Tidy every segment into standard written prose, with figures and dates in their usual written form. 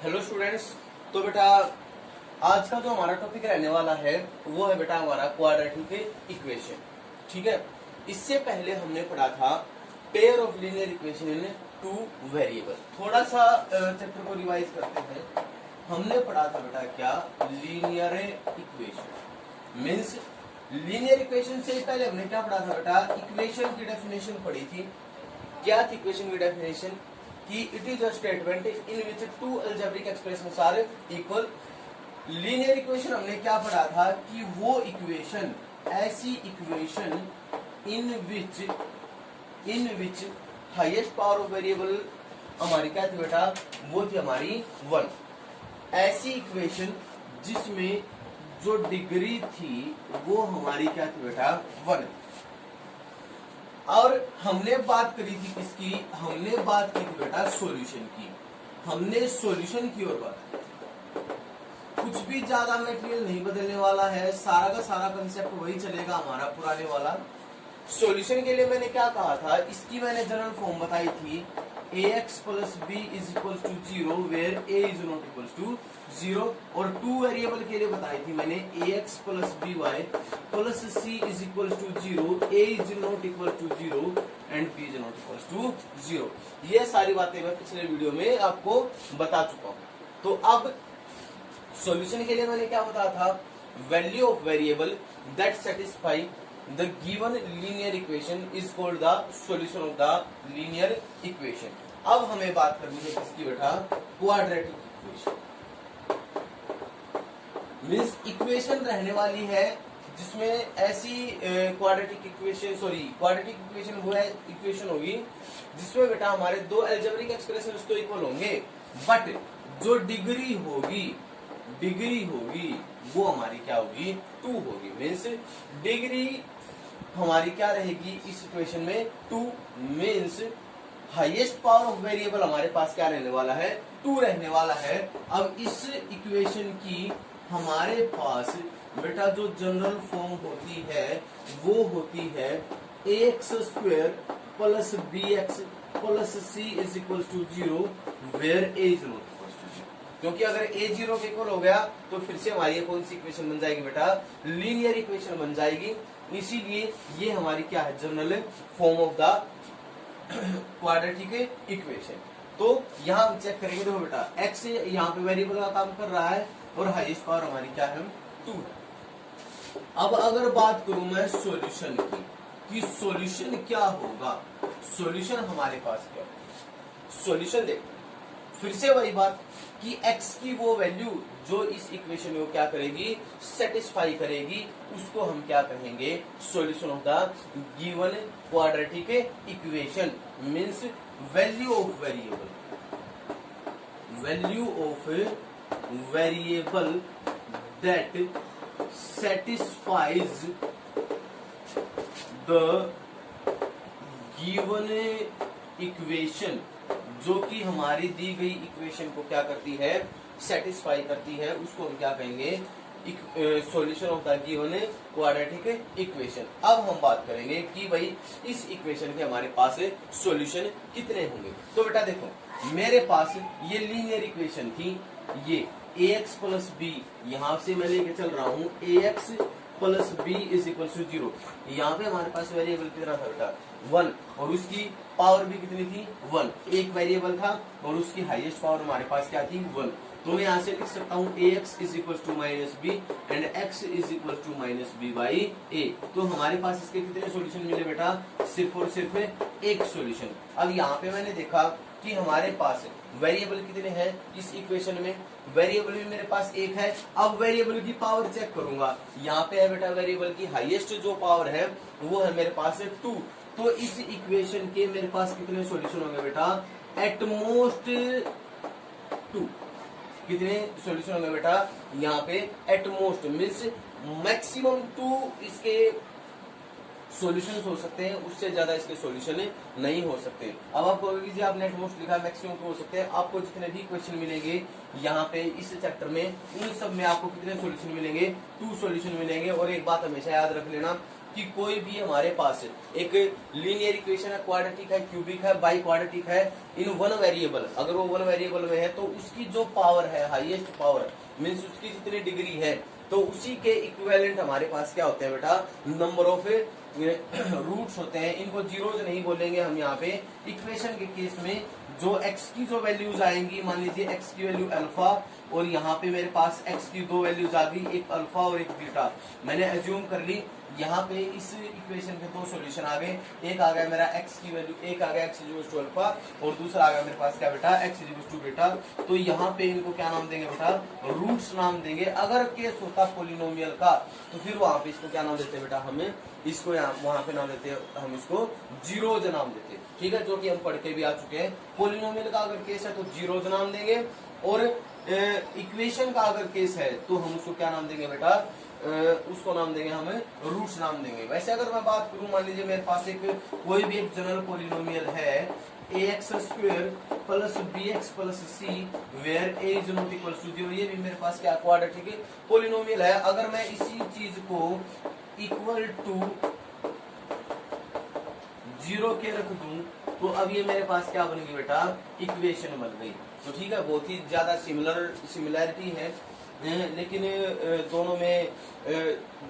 Hello students. तो बेटा आज का जो हमारा टॉपिक रहने वाला है वो है बेटा हमारा क्वाड्रेटिक इक्वेशन। ठीक है, इससे पहले हमने पढ़ा था pair of linear equation in two variable. थोड़ा सा चैप्टर को रिवाइज करते हैं। हमने पढ़ा था बेटा क्या linear equation means linear equation से पहले हमने क्या पढ़ा था बेटा, इक्वेशन की डेफिनेशन पढ़ी थी। क्या थी इक्वेशन की डेफिनेशन कि it is a statement in which two algebraic expressions are equal. Linear equation हमने क्या पढ़ा था कि वो इक्वेशन, ऐसी equation in which highest power of variable हमारी क्या थी बेटा, वो थी हमारी 1। ऐसी इक्वेशन जिसमें जो डिग्री थी वो हमारी क्या थी बेटा 1। और हमने बात करी थी किसकी, हमने बात की थी बेटा सॉल्यूशन की। हमने सॉल्यूशन की ओर बात, कुछ भी ज्यादा मटेरियल नहीं बदलने वाला है, सारा का सारा कंसेप्ट वही चलेगा हमारा पुराने वाला। सॉल्यूशन के लिए मैंने क्या कहा था, इसकी मैंने जनरल फॉर्म बताई थी ax plus b is equal to 0 where a is not equal to 0। और टू वेरिएबल के लिए बताई थी मैंने ax plus b y plus c is equal to 0, a is not equal to 0 and b is not equal to 0। ये सारी बातें मैं पिछले वीडियो में आपको बता चुका हूं। तो अब सॉल्यूशन के लिए मैंने क्या बताया था, value of variable that satisfy the given linear equation is called the solution of the linear equation। अब हमें बात करनी है किसकी बेटा, क्वाड्रेटिक इक्वेशन। मीन्स इक्वेशन रहने वाली है जिसमें ऐसी क्वाड्रेटिक इक्वेशन वो है इक्वेशन होगी जिसमें बेटा हमारे दो अलजेब्रिक एक्सप्रेशन तो इक्वल होंगे, बट जो डिग्री होगी वो हमारी क्या होगी, 2 होगी। मीन्स डिग्री हमारी क्या रहेगी इस इक्वेशन में, 2। Means highest power of variable हमारे पास क्या रहने वाला है, 2 रहने वाला है। अब इस इक्वेशन की हमारे पास बेटा जो जनरल फॉर्म होती है वो होती है ax square plus bx plus c is equal to 0 where a is not equal to 0। क्योंकि अगर a 0 के इक्वल हो गया तो फिर से हमारी कौन सी इक्वेशन बन जाएगी बेटा, लीनियर इक्वेशन बन जाएगी। इसीलिए ये हमारी क्या है, general form of the quadratic equation. तो यहाँ हम चेक करेंगे, देखो बेटा x यहाँ पे वेरिएबल का काम कर रहा है और हाईएस्ट पावर हमारी क्या है, 2 है। अब अगर बात करूं मैं सॉल्यूशन की कि सॉल्यूशन क्या होगा, सॉल्यूशन हमारे पास क्या है, सॉल्यूशन देखो फिर से वही बात कि x की वो वैल्यू जो इस इक्वेशन में वो क्या करेगी, सेटिस्फाई करेगी, उसको हम क्या कहेंगे, solution of the given quadratic equation. Means value of variable that satisfies the given equation, जो कि हमारी दी गई इक्वेशन को क्या करती है, सेटिस्फाई करती है, उसको हम क्या कहेंगे, solution of the given quadratic equation. अब हम बात करेंगे कि भाई इस इक्वेशन के हमारे पास सॉल्यूशन कितने होंगे। तो बेटा देखो मेरे पास ये लीनियर इक्वेशन थी, ये ax प्लस बी, यहां से मैं लेके चल रहा हूं ax plus b is equal to 0। यहाँ पे हमारे पास वेरिएबल कितना था बेटा, 1, और उसकी पावर भी कितनी थी, 1। एक वेरिएबल था और उसकी हाईएस्ट पावर हमारे पास क्या थी, 1। तो मैं यहाँ से लिख सकता हूँ ax is equal to minus B and x is equal to minus B by A. तो हमारे पास इसके कितने सॉल्यूशन मिले बेटा, सिर्फ और सिर्फ एक सॉल्यूशन। अब यहाँ पे मैंने देखा कि हमारे पास वेरिएबल कितने हैं इस इक्वेशन में, वेरिएबल भी मेरे पास एक है। अब वेरिएबल की पावर चेक करूंगा, यहाँ पे है बेटा वेरिएबल की हाईएस्ट जो पावर है वो है मेरे पास 2। तो इस इक्वेशन के मेरे पास कितने सॉल्यूशन होंगे बेटा, एट मोस्ट 2। कितने सॉल्यूशन होंगे बेटा, यहाँ पे एट मोस्ट मीन्स मैक्सिमम 2 इसके सॉल्यूशंस हो सकते हैं, उससे ज्यादा इसके सॉल्यूशन नहीं हो सकते। अब आप कहोगे आपने एट मोस्ट लिखा, मैक्सिमम 2 हो सकते हैं। आपको जितने भी क्वेश्चन मिलेंगे यहाँ पे इस चैप्टर में, उन सब में आपको कितने सॉल्यूशन मिलेंगे, 2 सॉल्यूशन मिलेंगे। और एक बात हमेशा याद रख लेना कि कोई भी हमारे पास एक लीनियर इक्वेशन है, क्वाड्रेटिक है, क्यूबिक है, बाई क्वाड्रेटिक है, इन वन वेरिएबल, अगर वो वन वेरिएबल में है तो उसकी जो पावर है, हाईएस्ट पावर मीन्स उसकी जितनी डिग्री है, तो उसी के इक्विवेलेंट हमारे पास क्या होते हैं बेटा, नंबर ऑफ रूट्स होते हैं। इनको जीरोज नहीं बोलेंगे हम यहाँ पे। इक्वेशन के केस में जो x की जो वैल्यूज आएंगी, मान लीजिए x की वैल्यू अल्फा, और यहाँ पे मेरे पास x की दो वैल्यूज आ गई, एक अल्फा और एक बीटा, मैंने एज्यूम कर ली। यहाँ पे इस इक्वेशन के दो सॉल्यूशन आ गए, एक आ गया मेरा x की वैल्यू, एक आ गया x इक्वल्स टू अल्फा, और दूसरा आ गया मेरे पास क्या बेटा, x इक्वल्स टू बीटा। तो यहाँ पे इनको क्या नाम देंगे बेटा, रूट्स नाम देंगे। अगर केस होता पोलिनोमियल का तो फिर वहां पे इसको क्या नाम देते बेटा, हमें इसको वहां पे नाम देते, हम इसको जीरोज नाम देते, ठीक है, जो कि हम पढ़ के भी आ चुके हैं। पोलिनोमियल का अगर केस है तो जीरोज नाम देंगे, और इक्वेशन का अगर केस है तो हम उसको क्या नाम देंगे बेटा, उसको नाम देंगे हमें रूट्स नाम देंगे। वैसे अगर मैं बात करूं, मान लीजिए मेरे पास एक कोई भी एक जनरल पोलिनोमियल है, ax square plus bx plus c where a is not equal to 0, ये भी मेरे पास क्या क्वाड्रेटिक पोलिनोमियल है। अगर मैं इसी चीज को इक्वल टू 0 के रख दूं तो अब ये मेरे पास क्या बन गई बेटा, इक्वेशन बन गई। तो ठीक है, बहुत ही ज्यादा सिमिलैरिटी है, लेकिन दोनों में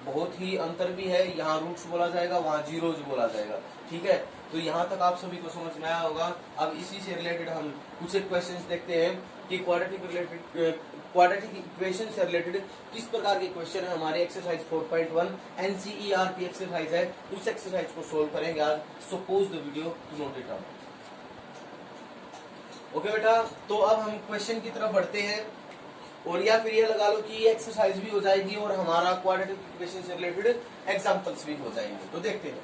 बहुत ही अंतर भी है। यहाँ रूट्स बोला जाएगा, वहाँ जीरोज बोला जाएगा, ठीक है। तो यहाँ तक आप सभी को समझ में आया होगा। अब इसी से रिलेटेड हम कुछ क्वेश्चंस देखते हैं कि क्वाड्रेटिक इक्वेशन से रिलेटेड किस प्रकार के क्वेश्चन है। हमारे एक्सरसाइज 4.1 एनसीईआरटी एक्सरसाइज है, उस एक्सरसाइज को सोल्व करेंगे आज। Suppose the video to note it out. Okay बेटा, तो अब हम क्वेश्चन की तरफ बढ़ते हैं, और या फिर ये लगा लो कि ये एक्सरसाइज भी हो जाएगी और हमारा क्वाड्रेटिक इक्वेशन से रिलेटेड एग्जांपल्स भी हो जाएंगे। तो देखते हैं,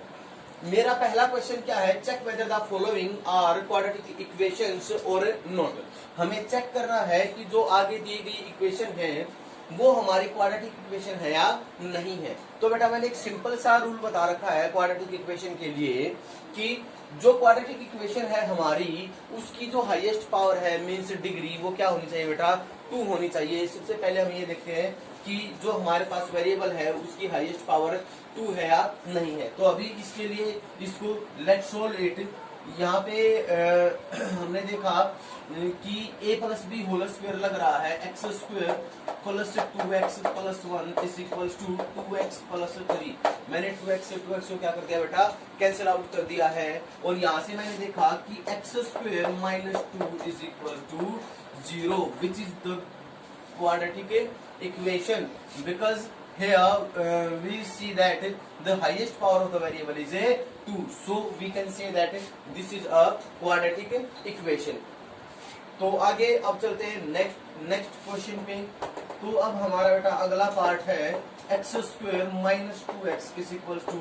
मेरा पहला क्वेश्चन क्या है, check whether the following are quadratic equations और नॉट। हमें चेक करना है कि जो आगे दी गई इक्वेशन है वो हमारी क्वाड्रेटिक इक्वेशन है या नहीं है। तो बेटा मैंने एक सिंपल सा रूल बता रखा है क्वाड्रेटिक इक्वेशन के लिए कि जो क्वाड्रेटिक इक्वेशन है हमारी, उसकी जो हाईएस्ट पावर है मीन्स डिग्री, वो क्या होनी चाहिए बेटा, 2 होनी चाहिए। सबसे पहले हम ये देखते हैं कि जो हमारे पास वेरिएबल है उसकी हाईएस्ट पावर 2 है या नहीं है। तो अभी इसके लिए इसको लेट्स सोल्व इट। यहाँ पे हमने देखा कि a plus b whole square लग रहा है, x square plus 2x plus 1 is equal to 2x plus 3। मैंने 2x से 2x को क्या कर दिया बेटा, कैंसिल आउट कर दिया है। और यहाँ से मैंने देखा कि x square minus 2 is equal to 0 which is the quadratic equation, because here we see that the highest power of the variable is a 2, so we can say that this is a quadratic equation. तो आगे अब चलते हैं next question पे। तो अब हमारा बेटा अगला पार्ट है x square minus 2x is equal to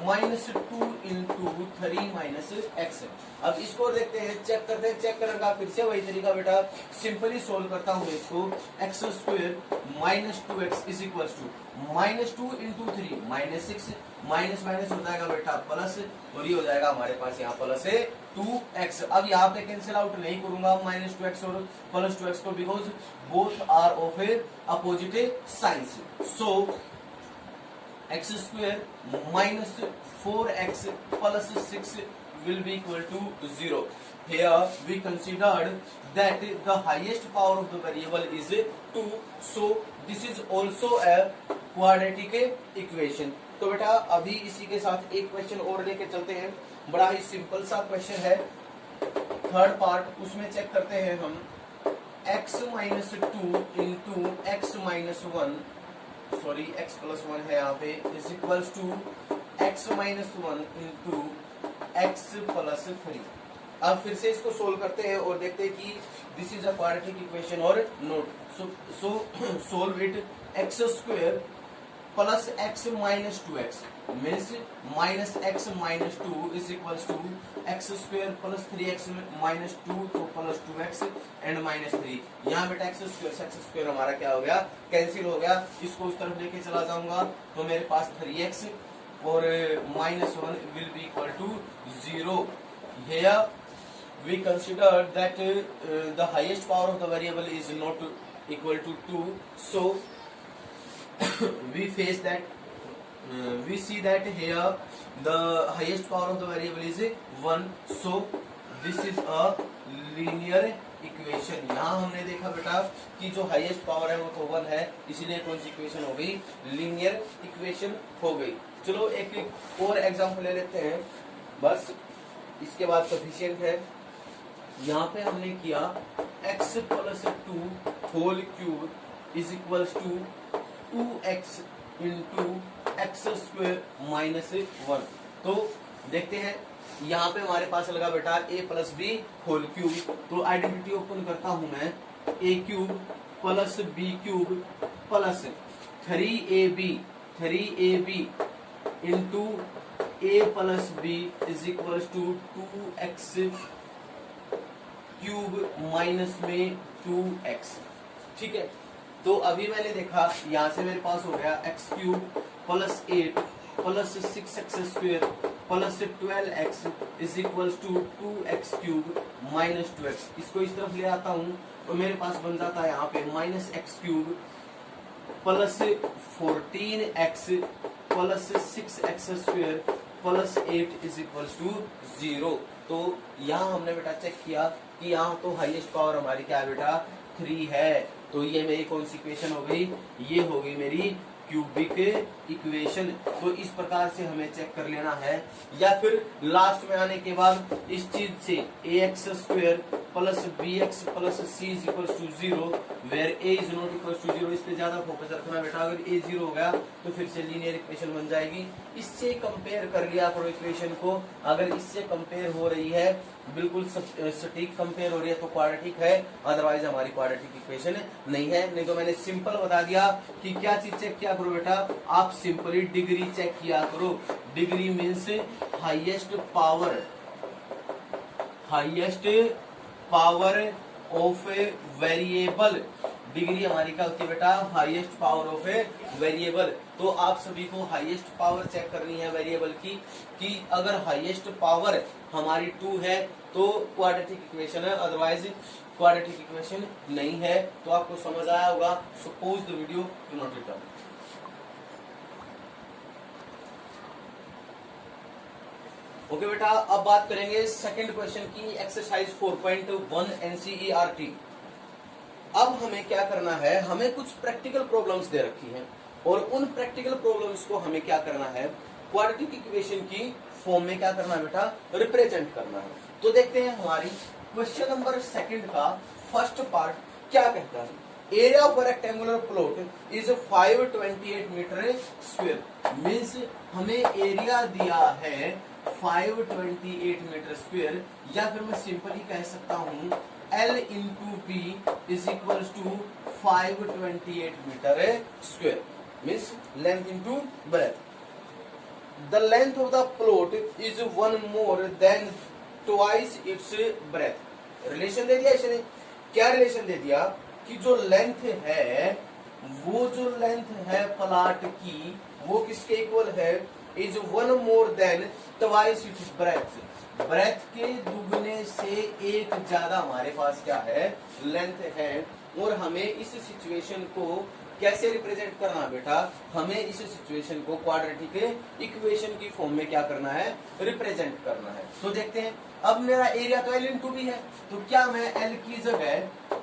minus 2 into 3 minus x. अब इसको देखते हैं, चेक करते हैं। चेक करने का फिर से वही तरीका बेटा, सिंपली सोल्व करता हूँ इसको। X square minus 2x is equal to minus 2 into 3 minus 6, minus minus हो जाएगा बेटा प्लस, और ये हो जाएगा हमारे पास यहाँ प्लस है 2x। अब यहाँ पे कैंसिल आउट नहीं करूंगा माइनस 2x और प्लस 2x को, because both are of a opposite signs. So x square minus 4x plus 6 will be equal to 0. Here we considered that the highest power of the variable is 2, so this is also a quadratic equation. तो बेटा अभी इसी के साथ एक question और लेके चलते हैं, बड़ा ही सिंपल सा क्वेश्चन है, थर्ड पार्ट। उसमें चेक करते हैं हम x minus 2 into x minus 1, sorry x plus 1 है यहाँ पे, is equals to x minus 1 into x plus 3। अब फिर से इसको सोल्व करते हैं और देखते हैं कि this is a quadratic equation और not. So solve it. X square plus X minus 2x means minus X minus 2 is equal to X square plus 3x minus 2, तो प्लस 2x एंड माइनस 3। यहाँ बेटा x square हमारा क्या हो गया, cancel हो गया। इसको उस तरफ लेके चला जाऊंगा तो मेरे पास 3x और minus 1 will be equal to 0। Here we consider that the highest power of the variable is not equal to 2, so we face that we see that here the highest power of the variable is 1, so this is a linear equation. यहाँ हमने देखा बेटा कि जो highest power है वो तो 1 है, इसीलिए कौन सी इक्वेशन हो गई, लीनियर इक्वेशन हो गई। चलो एक और एग्जांपल ले लेते हैं, बस इसके बाद सफिशिएंट है। यहाँ पे हमने किया x + 2 whole cube is equals to 2x into x² - 1। तो देखते हैं यहाँ पे हमारे पास लगा बेटा a + b होल क्यूब, तो आइडेंटिटी ओपन करता हूं मैं, a³ + b³ plus 3ab into a + b is equal to 2x³ minus में 2x। ठीक है, तो अभी मैंने देखा यहाँ से मेरे पास हो गया x³ + 8 + 6x² + 12x is equal to 2x³ - 2x। इसको इस तरफ ले आता हूँ तो मेरे पास बन जाता है यहाँ पे -x³ + 14x + 6x² + 8 is equal to 0। तो यहाँ हमने बेटा चेक किया कि यहाँ तो हाईएस्ट पावर हमारी क्या है बेटा, 3 है। तो ये मेरी कौन सी इक्वेशन हो गई, ये हो गई मेरी क्यूबिक इक्वेशन। तो इस प्रकार से हमें चेक कर लेना है, या फिर लास्ट में आने के बाद इस चीज से ax² + bx + c is equal to 0 where a is not equal to 0। इस पे ज्यादा फोकस रखना बेटा, अगर a 0 हो गया तो फिर से लीनियर इक्वेशन बन जाएगी। इससे कंपेयर कर लिया करो इक्वेशन को, अगर इससे कंपेयर हो रही है, बिल्कुल सटीक कंपेयर हो रही है तो क्वाड्रेटिक है, अदरवाइज हमारी क्वाड्रेटिक इक्वेशन नहीं है। नहीं तो मैंने सिंपल बता दिया कि क्या चीज चेक किया करो बेटा, आप सिंपली डिग्री चेक किया करो। Degree means highest power of a variable. Degree हमारी क्या होती है बेटा, highest power of a variable. तो आप सभी को हाईएस्ट पावर चेक करनी है वेरिएबल की, कि अगर हाईएस्ट पावर हमारी 2 है तो क्वाड्रेटिक इक्वेशन है, अदरवाइज क्वाड्रेटिक इक्वेशन नहीं है। तो आपको समझ आया होगा। Suppose the video do not return. Okay बेटा, अब बात करेंगे सेकंड क्वेश्चन की, एक्सरसाइज 4.1 NCERT। अब हमें क्या करना है, हमें कुछ प्रैक्टिकल प्रॉब्लम्स दे रखी हैं और उन प्रैक्टिकल प्रॉब्लम्स को हमें क्या करना है, क्वाड्रेटिक इक्वेशन की फॉर्म में क्या करना है बेटा, रिप्रेजेंट करना है। तो देखते हैं हमारी क्वेश्चन नंबर सेकंड का फर्स्ट पार्ट क्या कहता है। Area of rectangular plot is 528 metre square. Means हमें एरिया दिया है 528 मीटर स्क्वायर, या फिर मैं सिंपली कह सकता हूं L into B is equal to 528 metre square. Means length into breadth. The length of the plot is 1 more than twice its breadth. Relation दे दिया इसने, क्या रिलेशन दे दिया कि जो लेंथ है, वो जो लेंथ है प्लॉट की, वो किसके इक्वल है, is 1 more than twice its breadth. Breadth के दुगने से एक ज्यादा हमारे पास क्या है, लेंथ है। और हमें इस सिचुएशन को कैसे रिप्रेजेंट करना बेटा, हमें इस सिचुएशन को क्वाड्रेटिक इक्वेशन की फॉर्म में क्या करना है, रिप्रेजेंट करना है। तो देखते हैं, अब मेरा एरिया तो L इंटू बी है, तो क्या मैं L की जगह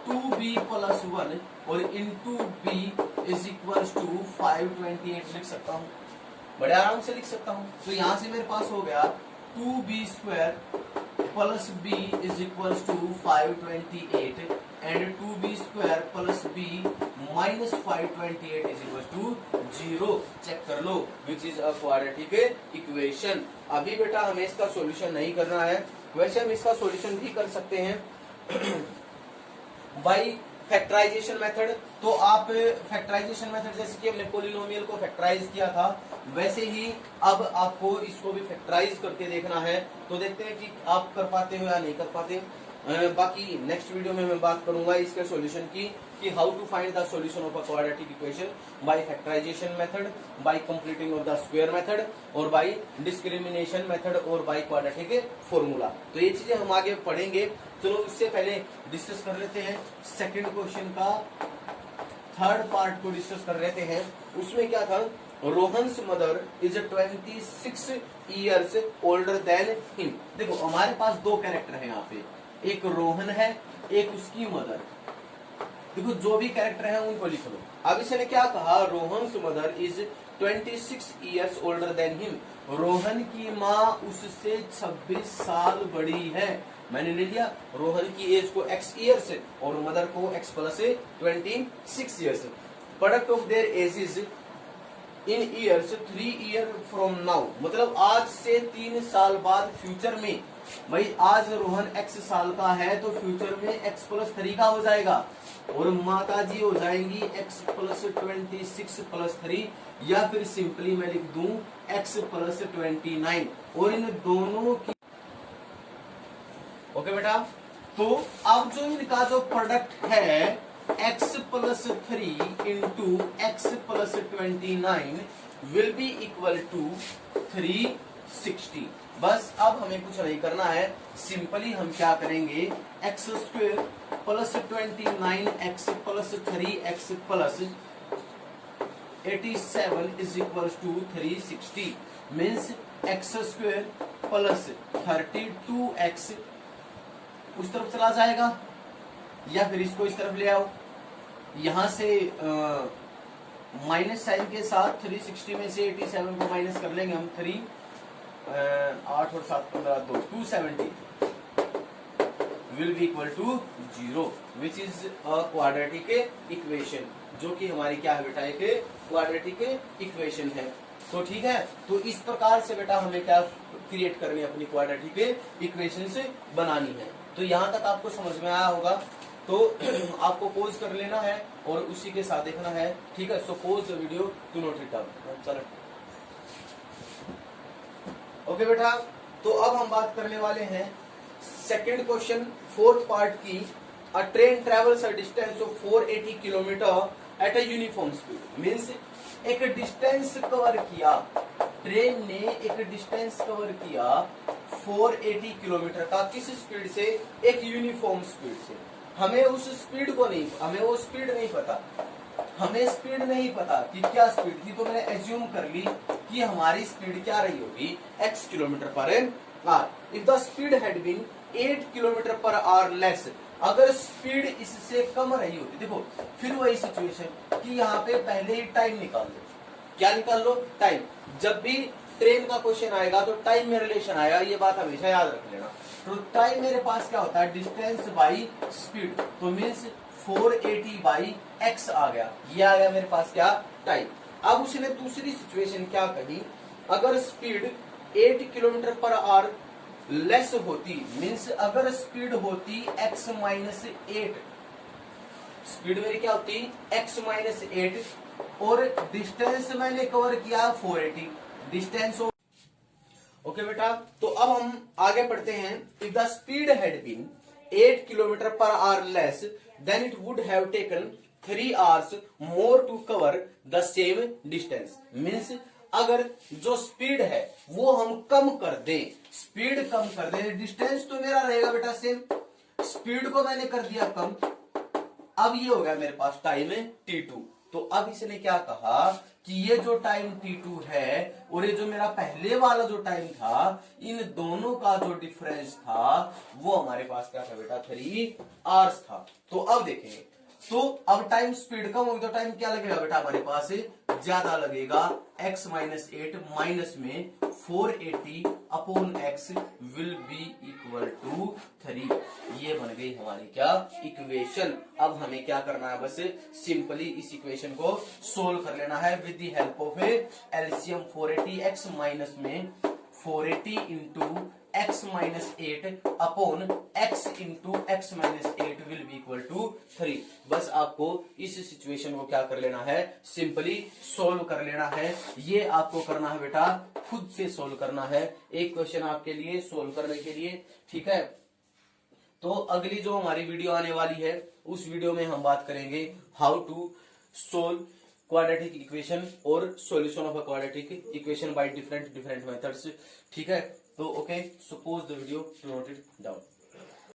2b + 1 और into B is equal to 528 लिख सकता हूँ, बड़े आराम से लिख सकता हूँ। तो यहाँ से मेरे पास हो गया 2b² + b is equal to 528 and 2b² + b minus 528 is equal to 0। Check कर लो, which is a quadratic equation. अभी बेटा हमें इसका सॉल्यूशन नहीं करना है, वैसे हम इसका सॉल्यूशन भी कर सकते हैं बाई फैक्टराइजेशन मेथड। तो आप फैक्टराइजेशन मेथड, जैसे कि हमने पॉलिनोमियल को फैक्टराइज किया था, वैसे ही अब आपको इसको भी फैक्टराइज करके देखना है। तो देखते हैं कि आप कर पाते हो या नहीं कर पाते। बाकी नेक्स्ट वीडियो में मैं बात करूंगा इसके सॉल्यूशन की, कि how to find the solution of a quadratic equation by factorization method, by completing of the square method, और बाय डिस्क्रिमिनेशन मेथड, और बाय क्वाड्रेटिक फॉर्मूला। तो ये चीजें हम आगे पढ़ेंगे। चलो इससे पहले डिस्कस कर लेते हैं सेकंड क्वेश्चन का थर्ड पार्ट को डिस्कस कर लेते हैं। उसमें क्या था Rohan's mother is 26 years older than him. देखो हमारे पास दो कैरेक्टर है यहाँ पे, एक रोहन है, एक उसकी मदर। देखो जो भी कैरेक्टर है उनको लिख लो। अब इसने क्या कहा, Rohan's mother is 26 years older than him. Rohan की माँ उससे 26 साल बड़ी है। मैंने ले लिया रोहन की एज को x ईयर्स और मदर को x plus 26 years. Product of their age is in years 3 year from now. मतलब आज से 3 साल बाद फ्यूचर में, भाई आज रोहन x साल का है तो फ्यूचर में x प्लस 3 का हो जाएगा और माता जी हो जाएंगी x प्लस 26 प्लस 3, या फिर सिंपली मैं लिख दूं x प्लस 29। और इन दोनों की ओके बेटा, तो अब जो इनका जो प्रोडक्ट है x plus 3 into x plus 29 will be equal to 360। बस अब हमें कुछ नहीं करना है, सिंपली हम क्या करेंगे, x square plus 29 x plus 3 x plus 87 is equal to 360 means x square plus 32x उस तरफ चला जाएगा, या फिर इसको इस तरफ ले आओ। यहां से माइनस साइन के साथ 360 में से 87 को माइनस कर लेंगे हम। 3 8 और 7 15 2 270 will be equal to 0 which is a quadratic equation, जो कि हमारी क्या है बेटा, एक क्वाड्रेटिक इक्वेशन है। तो ठीक है, तो इस प्रकार से बेटा हमें क्या क्रिएट करनी है, अपनी क्वाड्रेटिक इक्वेशन से बनानी है। तो यहाँ तक आपको समझ में आया होगा, तो आपको पॉज कर लेना है और उसी के साथ देखना है, ठीक है। So pause the video to note it down. चलो ओके बेटा, तो अब हम बात करने वाले हैं सेकंड क्वेश्चन फोर्थ पार्ट की। अ train travels a distance of 480 kilometre at a uniform speed. Means एक डिस्टेंस कवर किया, ट्रेन ने एक डिस्टेंस कवर किया 480 किलोमीटर का, किस स्पीड से, एक यूनिफॉर्म स्पीड से। हमें उस स्पीड को नहीं, हमें वो स्पीड नहीं पता, हमें स्पीड नहीं पता कि क्या स्पीड थी, तो मैंने एज्यूम कर ली कि हमारी स्पीड क्या रही होगी, x kilometer per hour. If the speed had been 8 kilometer per hour less, अगर स्पीड इससे कम रही होती, देखो फिर वही सिचुएशन कि यहाँ पे पहले ही टाइम निकाल लो। क्या निकाल लो, टाइम। जब भी ट्रेन का क्वेश्चन आएगा तो टाइम में रिलेशन आएगा, ये बात हमेशा याद रख लेना। तो टाइम मेरे पास क्या होता है, डिस्टेंस बाई स्पीड, तो मीन्स 480 बाई x आ गया, ये आ गया मेरे पास क्या, टाइम। अब उसने दूसरी सिचुएशन क्या कही, अगर speed 8 kilometer per hour less होती, मीन्स अगर स्पीड होती x माइनस 8, स्पीड मेरी क्या होती x माइनस 8 और डिस्टेंस मैंने कवर किया 480 डिस्टेंस। ओके बेटा, तो अब हम आगे बढ़ते हैं। If the speed had been 8 kilometer per hour less then it would have taken 3 hours more to cover the same distance. Means अगर जो स्पीड है वो हम कम कर दें, स्पीड कम कर दें, डिस्टेंस तो मेरा रहेगा बेटा सेम, स्पीड को मैंने कर दिया कम। अब ये हो गया मेरे पास टाइम है t2। तो अब इसने क्या कहा कि ये जो टाइम t2 है और ये जो मेरा पहले वाला जो टाइम था, इन दोनों का जो डिफरेंस था वो हमारे पास क्या था बेटा, 3 आवर्स था। तो अब देखेंगे, तो अब टाइम स्पीड कम होगी तो टाइम क्या लगेगा बेटा, हमारे पास ज्यादा लगेगा, x माइनस 8 माइनस में 480 upon x will be equal to 3। ये बन गई हमारी क्या, इक्वेशन। अब हमें क्या करना है, बस सिंपली इस इक्वेशन को सोल्व कर लेना है with the help of LCM. 480 x minus में 480 into x minus 8 upon x into x minus 8 will be equal to 3। बस आपको इस सिचुएशन को क्या कर लेना है, सिंपली सोल्व कर लेना है। ये आपको करना है बेटा, खुद से सोल्व करना है। एक क्वेश्चन आपके लिए सोल्व करने के लिए, ठीक है। तो अगली जो हमारी वीडियो आने वाली है उस वीडियो में हम बात करेंगे how to solve quadratic equation और solution of a quadratic equation by different methods, ठीक है। तो okay, suppose the video, note it down.